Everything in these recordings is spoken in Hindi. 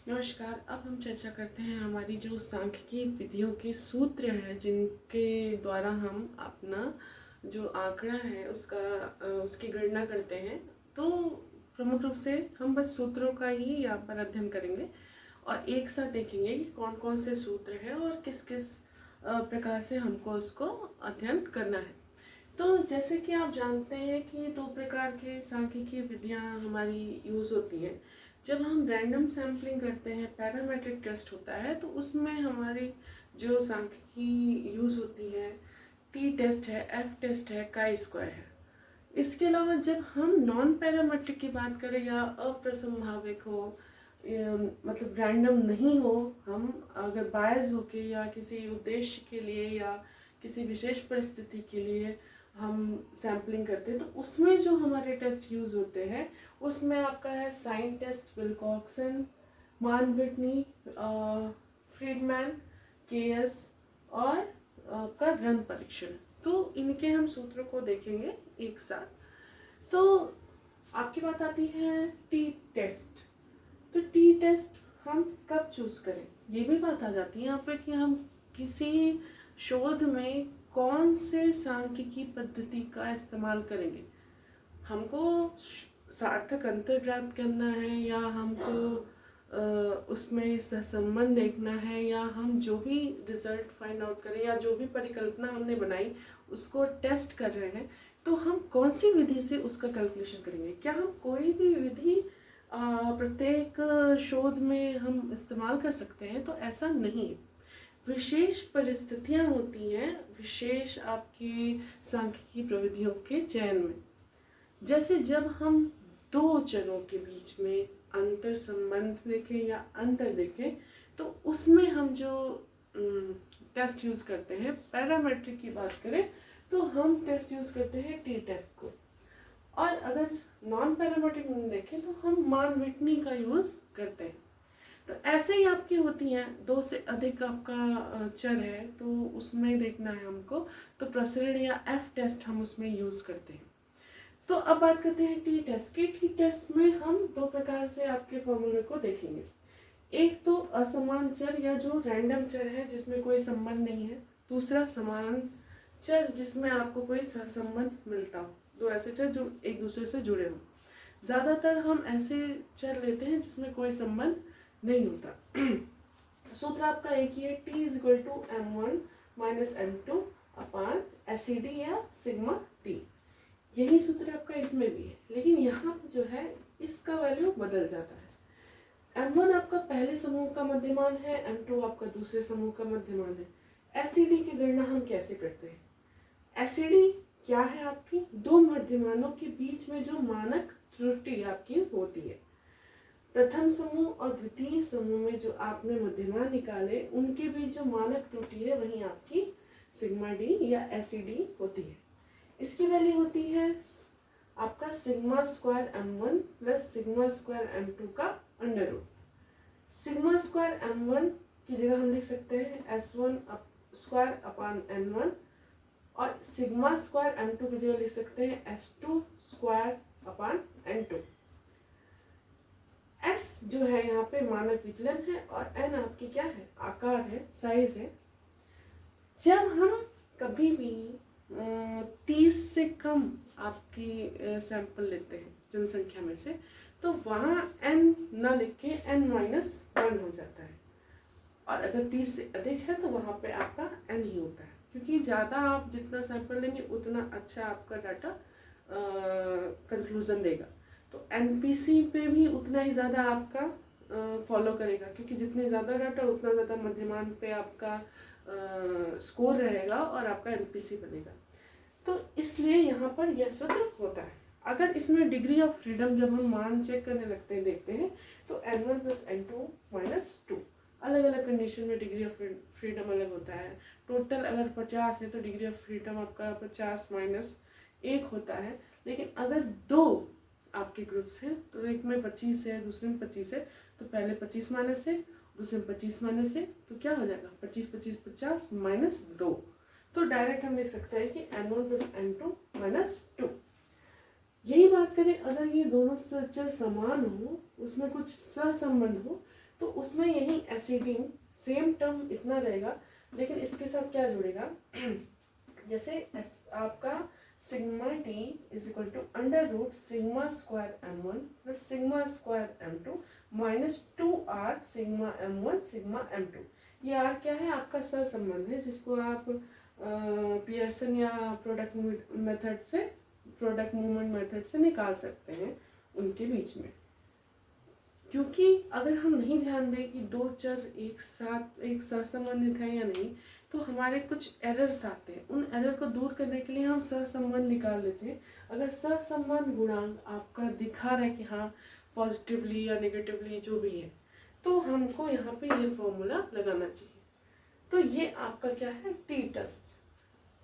नमस्कार। अब हम चर्चा करते हैं हमारी जो सांख्यिकी विधियों के सूत्र हैं जिनके द्वारा हम अपना जो आंकड़ा है उसकी गणना करते हैं। तो प्रमुख रूप से हम बस सूत्रों का ही यहाँ पर अध्ययन करेंगे और एक साथ देखेंगे कि कौन कौन से सूत्र हैं और किस किस प्रकार से हमको उसको अध्ययन करना है। तो जैसे कि आप जानते हैं कि दो प्रकार के सांख्यिकी विधियाँ हमारी यूज़ होती हैं। जब हम रैंडम सैम्पलिंग करते हैं, पैरामीट्रिक टेस्ट होता है, तो उसमें हमारी जो सांख्यिकी यूज़ होती है, टी टेस्ट है, एफ टेस्ट है, काई स्क्वायर है। इसके अलावा जब हम नॉन पैरामीट्रिक की बात करें या अप्रसंभाविक हो, मतलब रैंडम नहीं हो, हम अगर बायस होके या किसी उद्देश्य के लिए या किसी विशेष परिस्थिति के लिए हम सैम्पलिंग करते हैं, तो उसमें जो हमारे टेस्ट यूज़ होते हैं उसमें आपका है साइन टेस्ट, विल्कॉक्सन, मान विटनी, फ्रीडमैन, केएस और आपका रन परीक्षण। तो इनके हम सूत्रों को देखेंगे एक साथ। तो आपकी बात आती है टी टेस्ट। तो टी टेस्ट हम कब चूज करें, ये भी बात आ जाती है यहाँ पे कि हम किसी शोध में कौन से सांख्यिकी पद्धति का इस्तेमाल करेंगे। हमको सार्थक अंतर प्राप्त करना है या हमको उसमें सहसंबंध देखना है या हम जो भी रिजल्ट फाइंड आउट करें या जो भी परिकल्पना हमने बनाई उसको टेस्ट कर रहे हैं, तो हम कौन सी विधि से उसका कैलकुलेशन करेंगे। क्या हम कोई भी विधि प्रत्येक शोध में हम इस्तेमाल कर सकते हैं? तो ऐसा नहीं है। विशेष परिस्थितियां होती हैं विशेष आपकी सांख्यिकी प्रविधियों के चयन में। जैसे जब हम दो चरों के बीच में अंतर संबंध देखें या अंतर देखें, तो उसमें हम जो टेस्ट यूज़ करते हैं, पैरामीट्रिक की बात करें तो हम टेस्ट यूज़ करते हैं टी टेस्ट को। और अगर नॉन पैरामीट्रिक देखें तो हम मान विटनी का यूज़ करते हैं। तो ऐसे ही आपकी होती हैं, दो से अधिक आपका चर है तो उसमें देखना है हमको, तो प्रसरण या एफ टेस्ट हम उसमें यूज़ करते हैं। तो अब बात करते हैं टी टेस्ट की। टी टेस्ट में हम दो प्रकार से आपके फॉर्मूले को देखेंगे। एक तो असमान चर या जो रैंडम चर है जिसमें कोई संबंध नहीं है, दूसरा समान चर जिसमें आपको कोई सहसंबंध मिलता हो, दो ऐसे चर जो एक दूसरे से जुड़े हों। ज़्यादातर हम ऐसे चर लेते हैं जिसमें कोई संबंध नहीं होता। सूत्र आपका एक ही है, T is equal to m1 minus m2 upon SD या सिग्मा टी। यही सूत्र आपका इसमें भी है, लेकिन यहाँ जो है इसका वैल्यू बदल जाता है। m1 आपका पहले समूह का मध्यमान है, m2 आपका दूसरे समूह का मध्यमान है। एसिडी की गणना हम कैसे करते हैं? एसिडी क्या है? आपकी दो मध्यमानों के बीच में जो मानक त्रुटि आपकी होती है। प्रथम समूह और द्वितीय समूह में जो आपने मध्यमान निकाले उनके बीच जो मानक त्रुटि है वही आपकी सिग्मा डी या एसिडी होती है। इसकी वैल्यू होती है आपका sigma square m1 plus sigma square m2 का under root. Sigma square m1 की जगह हम लिख सकते हैं s1 स्क्वायर अपान n1 और सिग्मा स्क्वायर m2 की जगह लिख सकते हैं s2 square upon n2। s जो है यहाँ पे मानक विचलन है और n आपकी क्या है? आकार है, साइज है। जब हम कभी भी 30 से कम आपकी सैंपल लेते हैं जनसंख्या में से, तो वहाँ n न लिख के n-1 हो जाता है, और अगर 30 से अधिक है तो वहाँ पे आपका n ही होता है, क्योंकि ज़्यादा आप जितना सैंपल लेंगे उतना अच्छा आपका डाटा कंक्लूजन देगा। तो एनपीसी पे भी उतना ही ज़्यादा आपका फॉलो करेगा, क्योंकि जितने ज़्यादा डाटा उतना ज़्यादा मध्यमान पे आपका स्कोर रहेगा और आपका एनपीसी बनेगा। तो इसलिए यहाँ पर यह सूत्र होता है। अगर इसमें डिग्री ऑफ फ्रीडम जब हम मान चेक करने लगते हैं, देखते हैं, तो n1 प्लस n2 माइनस 2, अलग अलग कंडीशन में डिग्री ऑफ फ्रीडम अलग होता है। टोटल अगर 50 है तो डिग्री ऑफ फ्रीडम आपका 50 माइनस 1 होता है। लेकिन अगर दो आपके ग्रुप्स हैं, तो एक में 25 है दूसरे में 25 है, तो पहले 25 माइनस है दूसरे में 25 माइनस है, तो क्या हो जाएगा? 25 25 50 माइनस 2। तो डायरेक्ट हम लिख सकते हैं कि n1 प्लस n2 माइनस 2। यही बात करें अगर ये दोनों चर समान हो, उसमें कुछ सहसंबंध हो, तो उसमें यही एसिडिन सेम टर्म इतना रहेगा, लेकिन इसके साथ क्या जुड़ेगा, जैसे आपका sigma T is equal to under root sigma square M1 plus sigma square M2 minus 2R sigma M1 sigma M2। ये आर क्या है, आपका सहसंबंध है, जिसको आप पियर्सन या प्रोडक्ट मूवमेंट मेथड से निकाल सकते हैं उनके बीच में। क्योंकि अगर हम नहीं ध्यान दें कि दो चर एक साथ एक सहसंबंधित है या नहीं, तो हमारे कुछ एरर्स आते हैं। उन एरर को दूर करने के लिए हम सहसंबंध निकाल लेते हैं। अगर सहसंबंध गुणांक आपका दिखा रहा है कि हाँ पॉजिटिवली या नेगेटिवली जो भी है, तो हमको यहाँ पे ये फॉर्मूला लगाना चाहिए। तो ये आपका क्या है, टी टेस्ट।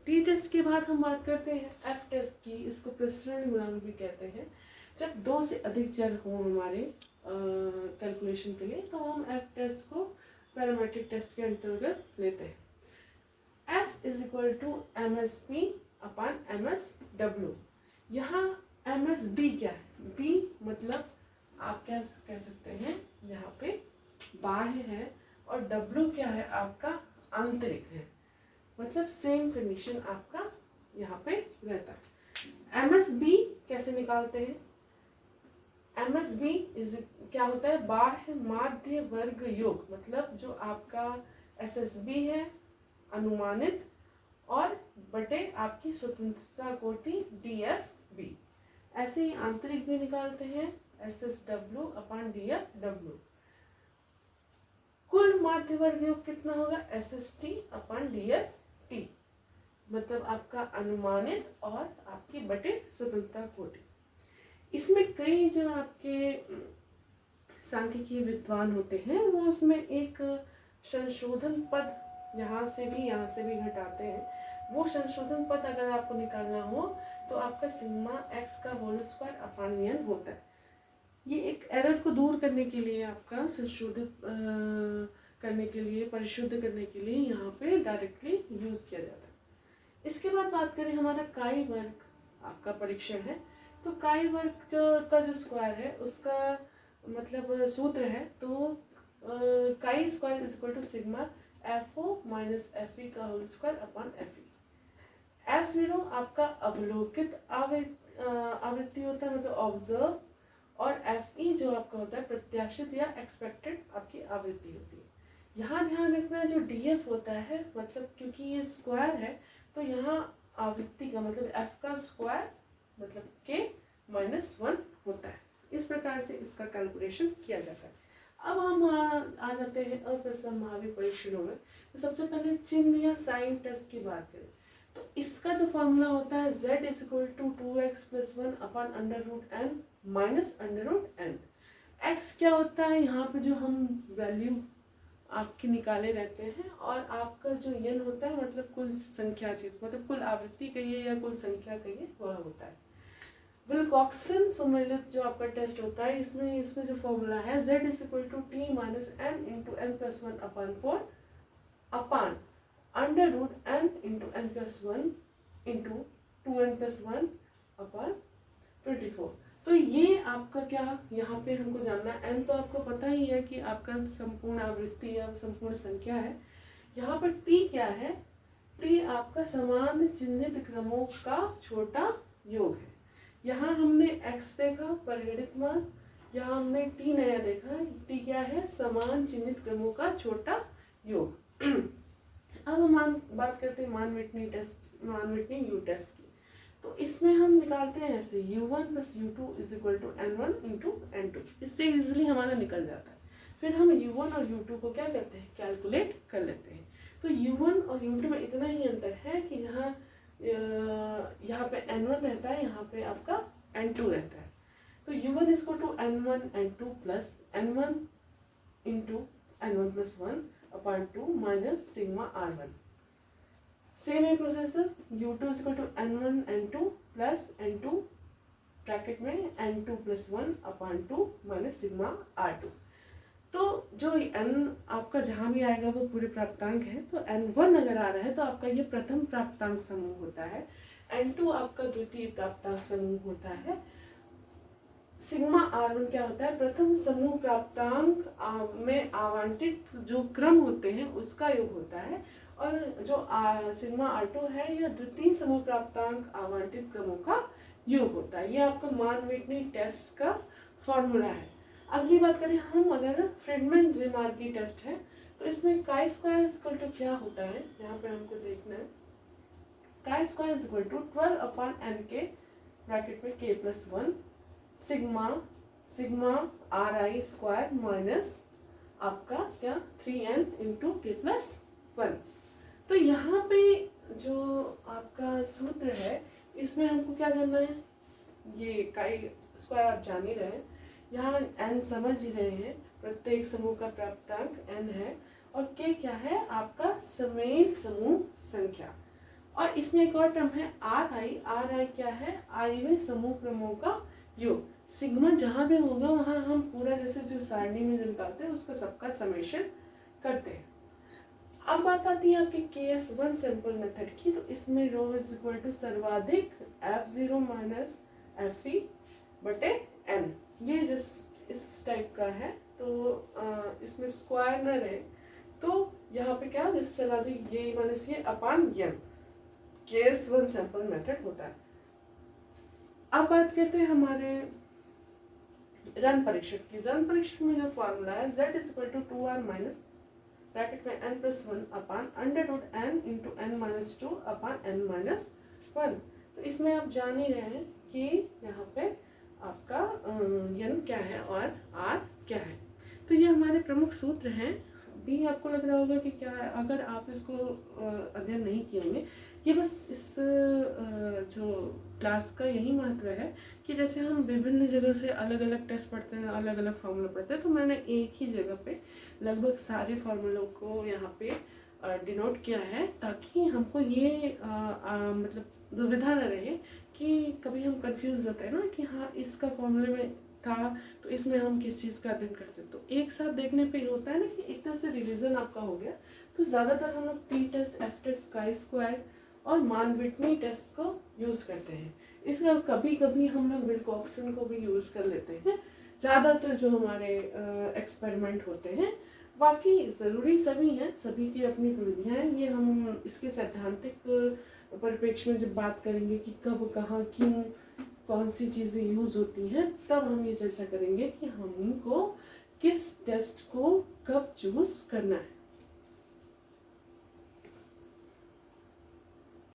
टी टेस्ट के बाद हम बात करते हैं एफ टेस्ट की। इसको प्रसरण गुणांक भी कहते हैं। जब दो से अधिक चर हो हमारे कैलकुलेशन के लिए, तो हम एफ टेस्ट को पैरामीट्रिक टेस्ट के अंतर्गत लेते हैं। F is equal to M S B upon M S W. यहाँ एम एस बी क्या है, बी मतलब आप क्या कह सकते हैं, यहाँ पे बाह्य है, और डब्ल्यू क्या है, आपका आंतरिक है। मतलब सेम कंडीशन आपका यहाँ पे रहता है। एम एस बी कैसे निकालते हैं, एम एस बी इज क्या होता है, बाह्य माध्य वर्ग योग। मतलब जो आपका एस एस बी है अनुमानित, और बटे आपकी स्वतंत्रता कोटि डी एफ बी। ऐसे ही आंतरिक भी निकालते हैं, एस एस डब्ल्यू अपान डी एफ डब्ल्यू। कुल माध्य वर्ग योग कितना होगा, S S T upon D F T. मतलब आपका अनुमानित और आपकी बटे स्वतंत्रता कोटि। इसमें कई जो आपके सांख्यिकीय विद्वान होते हैं, वो उसमें एक संशोधन पद यहाँ से भी घटाते हैं। वो संशोधन पद अगर आपको निकालना हो, तो आपका सिग्मा एक्स का होल स्क्वायर अपान n होता है। ये एक एरर को दूर करने के लिए, आपका संशोधित करने के लिए, परिशुद्ध करने के लिए यहाँ पे डायरेक्टली यूज किया जाता है। इसके बाद बात करें, हमारा काई वर्ग आपका परीक्षण है। तो काई वर्ग का जो स्क्वायर है, उसका मतलब सूत्र है, तो chi square is equal to sigma F O minus F E का whole square upon F E. F0 आपका अवलोकित आवृत्ति होता है, मतलब ऑब्जर्व, और FE जो आपका होता है प्रत्याशित या एक्सपेक्टेड आपकी आवृत्ति होती है। यहाँ ध्यान रखना, जो DF होता है, मतलब क्योंकि ये स्क्वायर है, तो यहाँ आवृत्ति का मतलब F का स्क्वायर मतलब K माइनस 1 होता है। इस प्रकार से इसका कैलकुलेशन किया जाता है। अब हम आ जाते हैं अप्रसंभावी परीक्षणों में। तो सबसे पहले चिन्ह या साइन टेस्ट की बात करें, तो इसका जो फॉर्मूला होता है z is equal to 2x plus 1 upon under root n minus under root n। x क्या होता है, यहाँ पे जो हम वैल्यू आपकी निकाले रहते हैं, और आपका जो n होता है मतलब कुल संख्या चीज, मतलब कुल आवृत्ति कहिए या कुल संख्या कहिए, वह होता है। विल्कॉक्सन सुमेलित जो आपका टेस्ट होता है, इसमें जो फॉर्मूला है z is equal to T minus n into n plus 1 upon 4 upon under root n into n plus 1 into 2n plus 1 upon 24। तो ये आपका क्या यहाँ पे हमको जानना है, n तो आपको पता ही है कि आपका संपूर्ण आवृत्ति या संपूर्ण संख्या है। यहाँ पर t क्या है, t आपका समान चिन्हित क्रमों का छोटा योग है। यहाँ हमने x देखा परिगणित मान, यहाँ हमने t नया देखा, t क्या है, समान चिन्हित क्रमों का छोटा योग। अब हम बात करते हैं मान विटनी यू टेस्ट की। तो इसमें हम निकालते हैं ऐसे u1 plus u2 is equal to n1 into n2। इससे इजिली हमारा निकल जाता है। फिर हम u1 और u2 को क्या करते हैं, कैलकुलेट कर लेते हैं। तो u1 और u2 में इतना ही अंतर है कि यहाँ पे n1 रहता है, यहाँ पे आपका n2 रहता है। तो u1 is equal to n1 n2 plus n1 into n1 plus 1 upon 2 minus sigma r1। Same है processor, u2 is equal to n1 n2 plus n2 bracket में n2 plus 1 upon 2 minus sigma r2। तो जो n आपका जहाँ भी आएगा वो पूरे प्राप्तांक है। तो n1 अगर आ रहा है तो आपका ये प्रथम प्राप्तांक समूह होता है, n2 आपका द्वितीय प्राप्तांक समूह होता है, सिग्मा R1 क्या होता है, प्रथम समूह प्राप्तांक में आवंटित जो क्रम होते हैं उसका योग होता है, और जो सिग्मा R2 है यह द्वितीय समूह प्राप्तांक आवंटित क्रमों का योग होता है। ये आपका मान विटनी टेस्ट का फॉर्मूला है। अगली बात करें हम, अगर फ्रीडमैन रिमार्की टेस्ट है तो इसमें काई स्क्वायर इक्वल टू क्या होता है, यहाँ पे हमको देखना है। काई square is equal to 12/n के ब्रैकेट में k+1 sigma RI square minus आपका क्या 3n इंटू k+1। तो यहाँ पे जो आपका सूत्र है इसमें हमको क्या जानना है, ये काई स्क्वायर आप जान ही रहे हैं, यहाँ n समझ ही रहे हैं, प्रत्येक समूह का प्राप्तांक n है, और k क्या है आपका समेत समूह संख्या, और इसमें एक और टर्म है RI क्या है, iवें समूह क्रमों का योग। सिग्मा जहाँ भी होगा वहाँ हम पूरा जैसे जो सारणी में निकालते हैं उसका सबका समेशन करते हैं। अब बात आती है आपके KS1 सैंपल मेथड की, तो इसमें रो इज इक्वल टू सर्वाधिक F0 माइनस FE बटे n, ये इस टाइप का है। तो इसमें स्क्वायर न रहे तो यहाँ पे क्या, जैसे सर्वाधिक ये माइनस ये अपान n, KS1 सैंपल मेथड होता है। अब बात करते हैं हमारे रन परीक्षण की। रन परीक्षण में जो फॉर्मूला है z is equal to 2r minus bracket में n+1 अपान √n इंटू n-2 अपान n-1। तो इसमें आप जान ही रहे हैं कि यहाँ पे आपका n क्या है और r क्या है। तो ये हमारे प्रमुख सूत्र हैं। भी आपको लग रहा होगा कि क्या है, अगर आप इसको अध्ययन नहीं किए होंगे, ये बस इस जो क्लास का यही महत्व है कि जैसे हम विभिन्न जगह से अलग अलग टेस्ट पढ़ते हैं, अलग अलग फार्मूला पढ़ते हैं, तो मैंने एक ही जगह पे लगभग सारे फार्मूलों को यहाँ पे डिनोट किया है, ताकि हमको ये मतलब दुविधा न रहे कि कभी हम कंफ्यूज होते हैं ना कि हाँ इसका फॉर्मूले में था तो इसमें हम किस चीज़ का अध्ययन करते हैं। तो एक साथ देखने पे होता है ना कि एक तरह से रिवीजन आपका हो गया। तो ज़्यादातर हम लोग T test, F test, chi square और मान विटनी टेस्ट को यूज़ करते हैं। इसका कभी कभी हम लोग विल्कॉक्सन को भी यूज़ कर लेते हैं, ज़्यादातर जो हमारे एक्सपेरिमेंट होते हैं। बाकी ज़रूरी सभी हैं, सभी की अपनी विधियाँ हैं। ये हम इसके सैद्धांतिक परिप्रेक्ष्य में जब बात करेंगे कि कब, कहाँ, क्यों, कौन सी चीज़ें यूज़ होती हैं, तब हम ये चर्चा करेंगे कि हमको किस टेस्ट को कब चूज़ करना है।